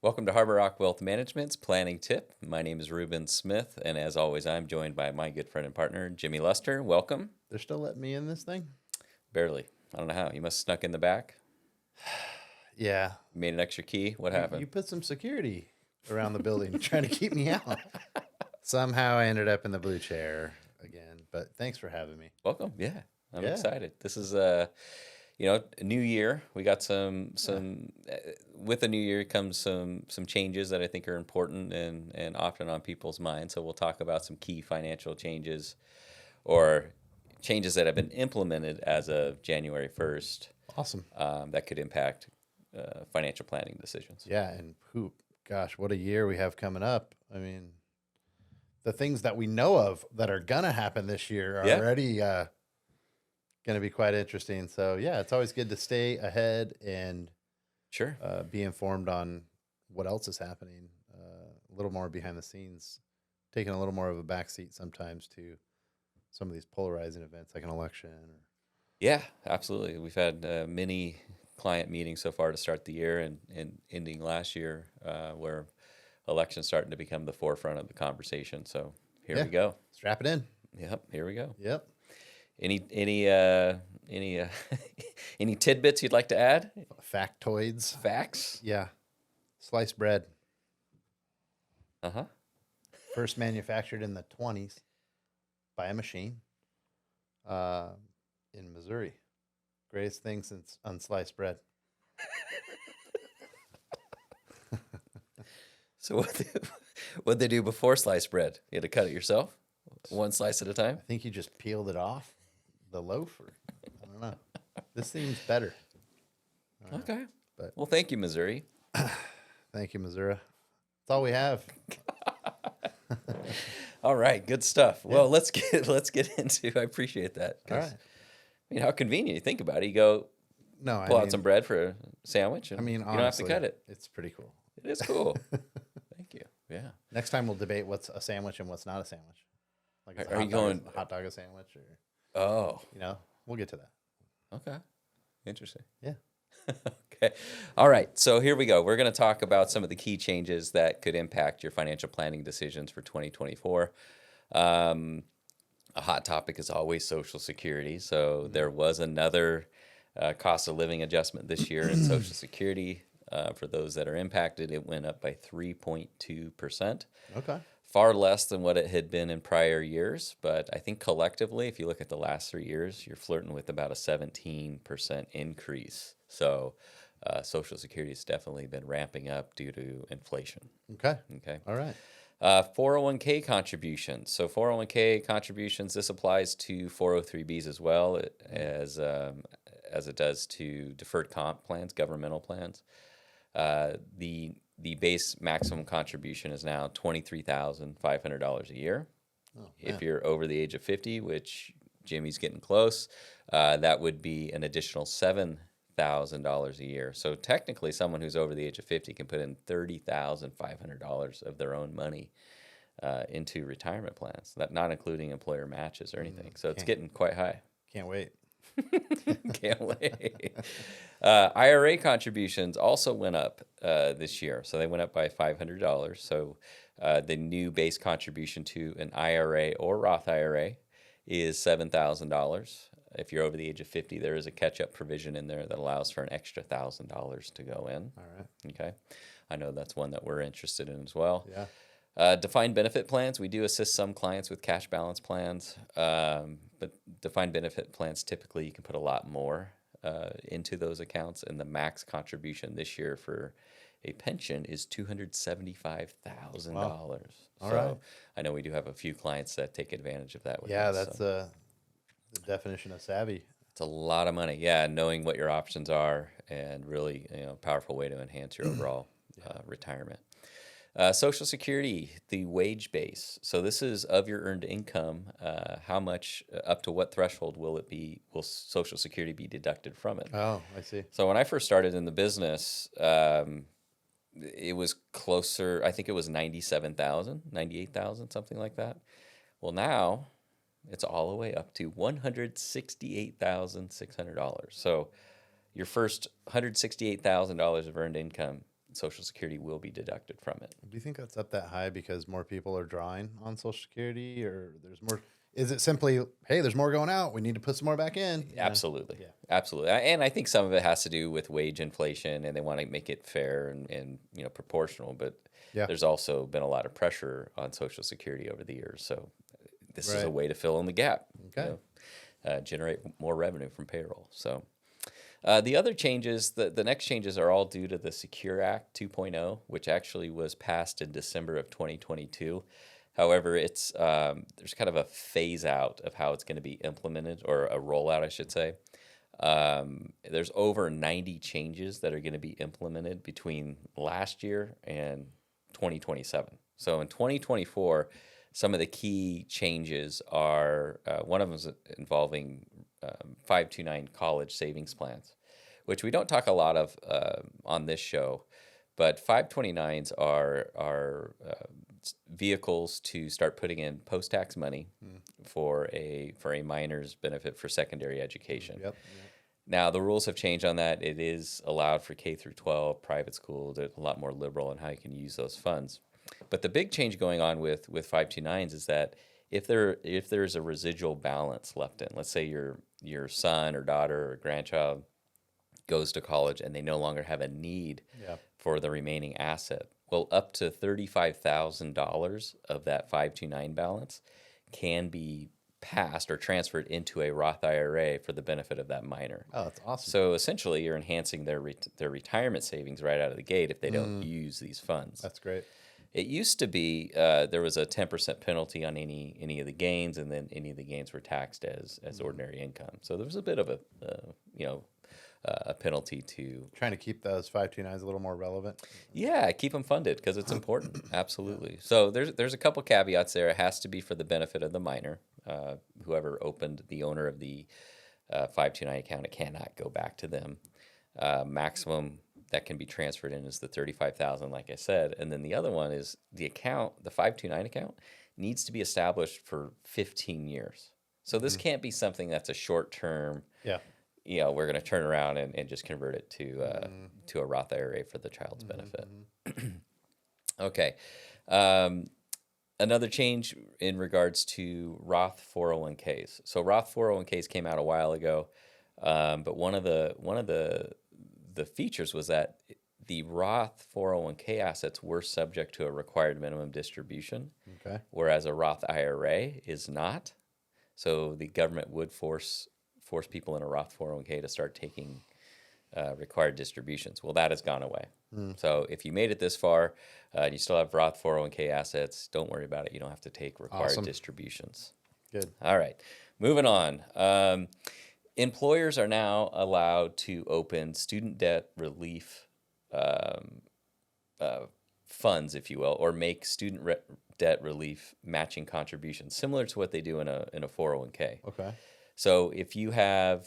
Welcome to Harbor Rock Wealth Management's Planning Tip. My name is Ruben Smith, and as always, I'm joined by my good friend and partner, Jimmy Luster. Welcome. They're still letting me in this thing? Barely. I don't know how. You must have snuck in the back. Yeah. You made an extra key. What You happened? put some security around the building trying to keep me out. Somehow I ended up in the blue chair again, but thanks for having me. Welcome. Yeah, I'm Yeah. excited. This is a new year. We got some with the new year comes some changes that I think are important and often on people's minds. So we'll talk about some key financial changes or changes that have been implemented as of January 1st. Awesome. That could impact financial planning decisions. Yeah, and gosh, what a year we have coming up. I mean, the things that we know of that are going to happen this year are already going to be quite interesting. So, yeah, it's always good to stay ahead and Sure. be informed on what else is happening, a little more behind the scenes, taking a little more of a backseat sometimes to some of these polarizing events like an election. Yeah, absolutely. We've had many client meetings so far to start the year and ending last year where elections starting to become the forefront of the conversation. So here we go. Strap it in. Yep, here we go. Yep. Any any tidbits you'd like to add? Factoids. Facts? Yeah. Sliced bread. Uh-huh. First manufactured in the 20s by a machine in Missouri. Greatest thing since unsliced bread. So what'd they do before sliced bread? You had to cut it yourself? One slice at a time? I think you just peeled it off the loaf, or I don't know. This seems better. Okay. But Well, thank you, Missouri. thank you, Missouri. That's all we have. All right, good stuff. Well, let's get into. I appreciate that. All right. I mean, how convenient. You think about it. You go No, pull out some bread for a sandwich, and I mean, you don't have to honestly, cut it. It's pretty cool. It is cool. Thank you. Yeah. Next time we'll debate what's a sandwich and what's not a sandwich. Like, is Are you going a hot dog a sandwich, or Oh, we'll get to that. okay. Interesting. Yeah. Okay. All right. So here we go. We're going to talk about some of the key changes that could impact your financial planning decisions for 2024. A hot topic is always Social Security. So there was another cost of living adjustment this year in Social Security. For those that are impacted, it went up by 3.2%. Okay. Far less than what it had been in prior years. But I think collectively, if you look at the last 3 years, you're flirting with about a 17% increase. So Social Security has definitely been ramping up due to inflation. Okay. Okay. All right. 401k contributions. So 401k contributions, this applies to 403bs as well as it does to deferred comp plans, governmental plans. The base maximum contribution is now $23,500 a year. Oh, If man. you're over the age of 50, which Jimmy's getting close, that would be an additional $7,000 a year. So technically, someone who's over the age of 50 can put in $30,500 of their own money into retirement plans, not including employer matches or anything. So it's getting quite high. Can't wait. Can't wait. IRA contributions also went up this year. So they went up by $500. So the new base contribution to an IRA or Roth IRA is $7,000. If you're over the age of 50, there is a catch-up provision in there that allows for an extra $1,000 to go in. All right. Okay. I know that's one that we're interested in as well. Yeah. Defined benefit plans, we do assist some clients with cash balance plans, but defined benefit plans, typically you can put a lot more into those accounts, and the max contribution this year for a pension is $275,000. Wow. All So right. I know we do have a few clients that take advantage of that. With Yeah, us, that's so the definition of savvy. it's a lot of money. Yeah, knowing what your options are and really powerful way to enhance your overall retirement. Social Security, the wage base. So this is of your earned income. How much, up to what threshold will Social Security be deducted from it? Oh, I see. So when I first started in the business, it was closer. I think it was 97,000, 98,000, something like that. Well, now it's all the way up to $168,600. So your first $168,000 of earned income, Social Security will be deducted from it. Do you think that's up that high because more people are drawing on Social Security, or there's more? Is it simply, hey, there's more going out, we need to put some more back in? Absolutely. Yeah. Absolutely. And I think some of it has to do with wage inflation, and they want to make it fair and proportional. But Yeah. there's also been a lot of pressure on Social Security over the years. So this is a Right. way to fill in the gap. Okay. Generate more revenue from payroll. So the other changes, the next changes are all due to the Secure Act 2.0, which actually was passed in December of 2022. However, it's there's kind of a phase out of how it's going to be implemented, or a rollout, I should say. There's over 90 changes that are going to be implemented between last year and 2027. So in 2024, some of the key changes are one of them is involving 529 college savings plans, which we don't talk a lot of on this show, but 529s are vehicles to start putting in post-tax money for a minor's benefit for secondary education. Yep. Now, the rules have changed on that. It is allowed for K through 12 private schools. They're a lot more liberal in how you can use those funds. But the big change going on with 529s is that if there's a residual balance left in, let's say your son or daughter or grandchild goes to college and they no longer have a need for the remaining asset, well, up to $35,000 of that 529 balance can be passed or transferred into a Roth IRA for the benefit of that minor. Oh, that's awesome. So essentially, you're enhancing their retirement savings right out of the gate if they don't use these funds. That's great. It used to be there was a 10% penalty on any of the gains, and then any of the gains were taxed as ordinary income. So there was a bit of a penalty to Trying to keep those 529s a little more relevant. Yeah, keep them funded because it's important. Absolutely. So there's a couple caveats there. It has to be for the benefit of the minor. Whoever opened, the owner of the 529 account, it cannot go back to them. Maximum that can be transferred in is the $35,000, like I said, and then the other one is the 529 account needs to be established for 15 years. So this can't be something that's a short term. Yeah. We're going to turn around and just convert it to a Roth IRA for the child's benefit. Okay. Another change in regards to Roth 401ks. So Roth 401ks came out a while ago, but one of the features was that the Roth 401k assets were subject to a required minimum distribution, whereas a Roth IRA is not. So the government would force people in a Roth 401k to start taking required distributions. Well, that has gone away. So if you made it this far and you still have Roth 401k assets, don't worry about it. You don't have to take required distributions. Good. All right. Moving on. Employers are now allowed to open student debt relief funds, if you will, or make student debt relief matching contributions, similar to what they do in a 401k. Okay. So if you have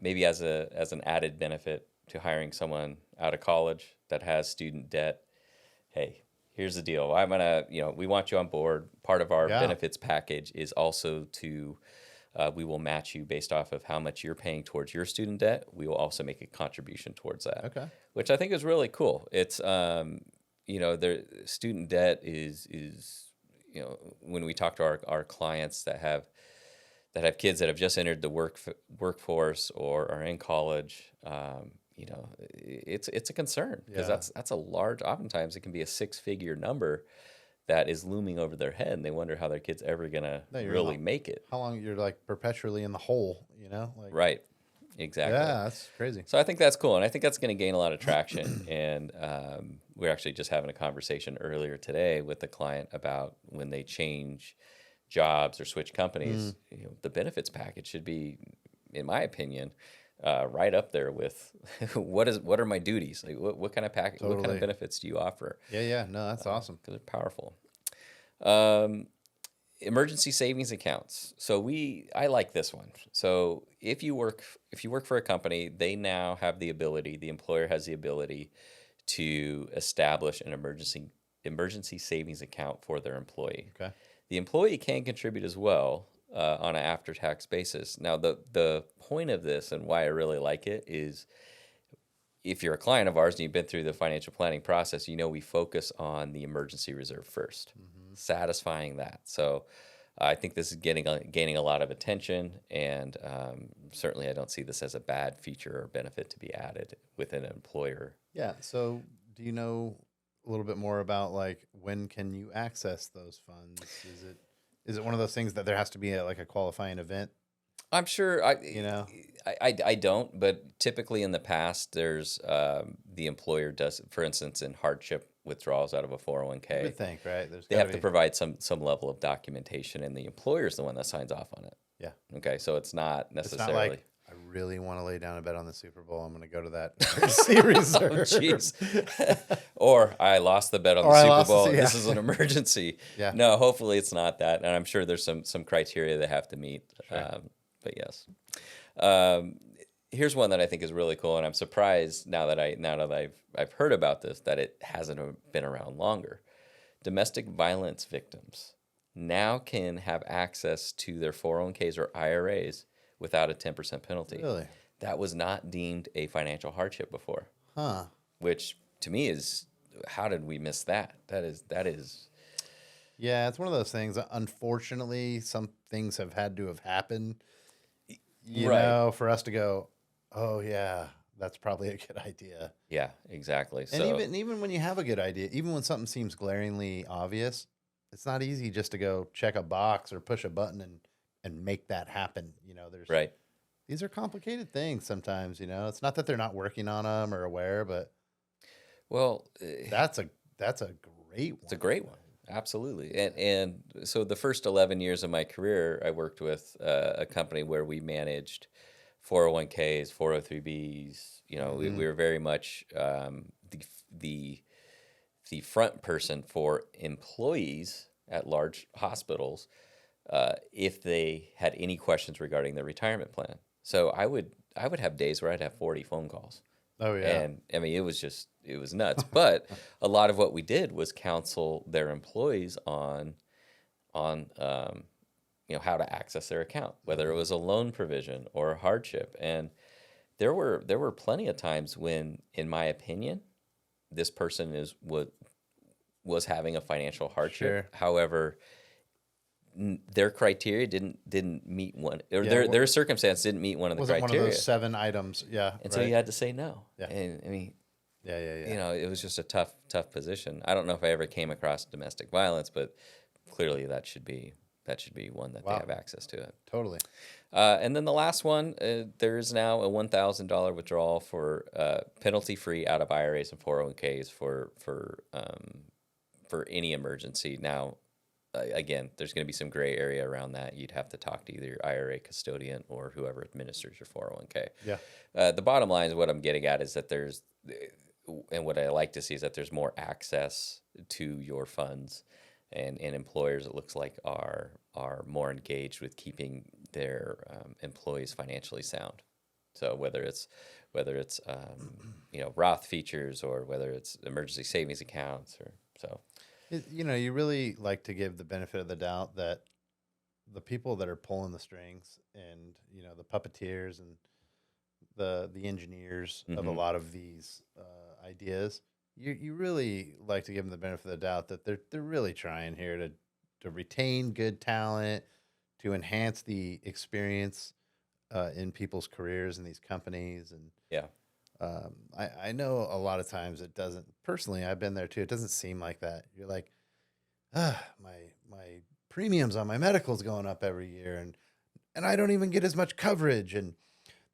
maybe as an added benefit to hiring someone out of college that has student debt, hey, here's the deal. I'm gonna, we want you on board. Part of our benefits package is also to we will match you based off of how much you're paying towards your student debt. We will also make a contribution towards that. Okay. Which I think is really cool. It's their student debt is when we talk to our clients that have kids that have just entered the workforce or are in college, it's a concern because that's a large. Oftentimes, it can be a 6-figure number that is looming over their head, and they wonder how their kid's ever gonna really make it. How long you're like perpetually in the hole, Right. Exactly. Yeah, that's crazy. So I think that's cool, and I think that's going to gain a lot of traction. And we're actually just having a conversation earlier today with the client about when they change jobs or switch companies. The benefits package should be, in my opinion, right up there with what are my duties? Like what kind of package? What kind of benefits do you offer? Yeah. No, that's awesome because they're powerful. Emergency savings accounts. So I like this one. So if you work for a company, they now have the employer has the ability to establish an emergency savings account for their employee. Okay. The employee can contribute as well on an after-tax basis. Now, the point of this and why I really like it is if you're a client of ours and you've been through the financial planning process, we focus on the emergency reserve first, satisfying that. So I think this is gaining a lot of attention, and certainly I don't see this as a bad feature or benefit to be added within an employer. Yeah. So do you know a little bit more about like when can you access those funds? Is it one of those things that there has to be like a qualifying event? I'm sure I don't, but typically in the past, there's the employer does, for instance, in hardship withdrawals out of a 401k. You would think, right? They have to provide some level of documentation, and the employer is the one that signs off on it. Yeah. Okay, so it's not necessarily. It's not like I really want to lay down a bet on the Super Bowl. I'm going to go to that emergency reserve. Oh, jeez. Or I lost the bet on Or the I Super lost Bowl. yeah. This is an emergency. Yeah. No, hopefully it's not that, and I'm sure there's some criteria they have to meet. Sure. But yes. Here's one that I think is really cool, and I'm surprised now that I've heard about this that it hasn't been around longer. Domestic violence victims now can have access to their 401ks or IRAs without a 10% penalty. Really? That was not deemed a financial hardship before. Huh. Which to me is, how did we miss that? That is. Yeah, it's one of those things. Unfortunately, some things have had to have happened, for us to go, oh yeah, that's probably a good idea. Yeah, exactly. And even when you have a good idea, even when something seems glaringly obvious, it's not easy just to go check a box or push a button and make that happen. Right. These are complicated things sometimes. It's not that they're not working on them or aware, but that's a great one. It's a great one. Absolutely. And so the first 11 years of my career, I worked with a company where we managed 401ks, 403bs. We were very much the front person for employees at large hospitals if they had any questions regarding their retirement plan. So I would have days where I'd have 40 phone calls. Oh yeah. And I mean, it was nuts. But a lot of what we did was counsel their employees on how to access their account, whether it was a loan provision or a hardship. And there were plenty of times when, in my opinion, this person was having a financial hardship. Sure. However, their criteria didn't meet one, or their circumstance didn't meet one of the criteria. Wasn't one of those 7 items. Yeah. And so you had to say no. Yeah. And I mean, yeah. it was just a tough position. I don't know if I ever came across domestic violence, but clearly that should be one that they have access to it. Totally. And then the last one, there is now a $1,000 withdrawal for penalty-free out of IRAs and 401ks for any emergency. Now, again, there's going to be some gray area around that. You'd have to talk to either your IRA custodian or whoever administers your 401k. Yeah. The bottom line is what I'm getting at is that and what I like to see is that there's more access to your funds, and employers, it looks like, are more engaged with keeping their employees financially sound. So whether it's Roth features or whether it's emergency savings accounts or so. You really like to give the benefit of the doubt that the people that are pulling the strings and, the puppeteers and the engineers of a lot of these ideas, you really like to give them the benefit of the doubt that they're really trying here to retain good talent, to enhance the experience in people's careers in these companies. And yeah. I know a lot of times it doesn't. Personally, I've been there too. It doesn't seem like that. You're like, my premiums on my medical's going up every year, and I don't even get as much coverage, and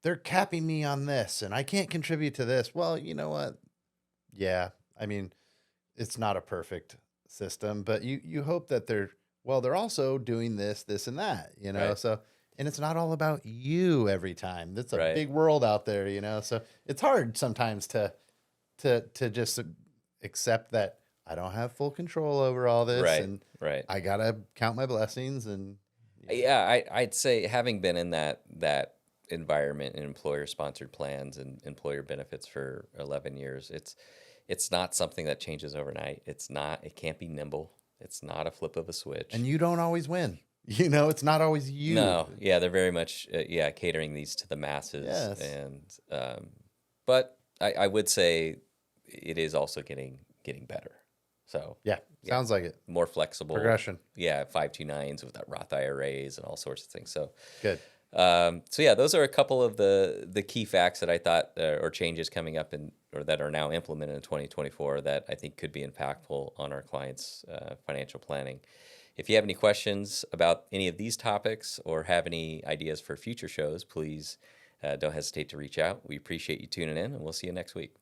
they're capping me on this, and I can't contribute to this. Well, you know what? Yeah, I mean, it's not a perfect system, but you hope that they're also doing this, and that. Right. So. And it's not all about you every time. It's a Right. big world out there, So it's hard sometimes to just accept that I don't have full control over all this, Right. and Right. I gotta count my blessings. And Yeah, I'd say, having been in that environment in employer-sponsored plans and employer benefits for 11 years, it's not something that changes overnight. It can't be nimble. It's not a flip of a switch. and you don't always win. It's not always you. No, yeah, they're very much catering these to the masses. Yes. And but I would say it is also getting better. So Yeah, yeah, sounds like it. more flexible. Progression. Yeah, 529s with that Roth IRAs and all sorts of things. So Good. so yeah, those are a couple of the key facts that I thought or changes coming up or that are now implemented in 2024 that I think could be impactful on our clients' financial planning. If you have any questions about any of these topics or have any ideas for future shows, please don't hesitate to reach out. We appreciate you tuning in, and we'll see you next week.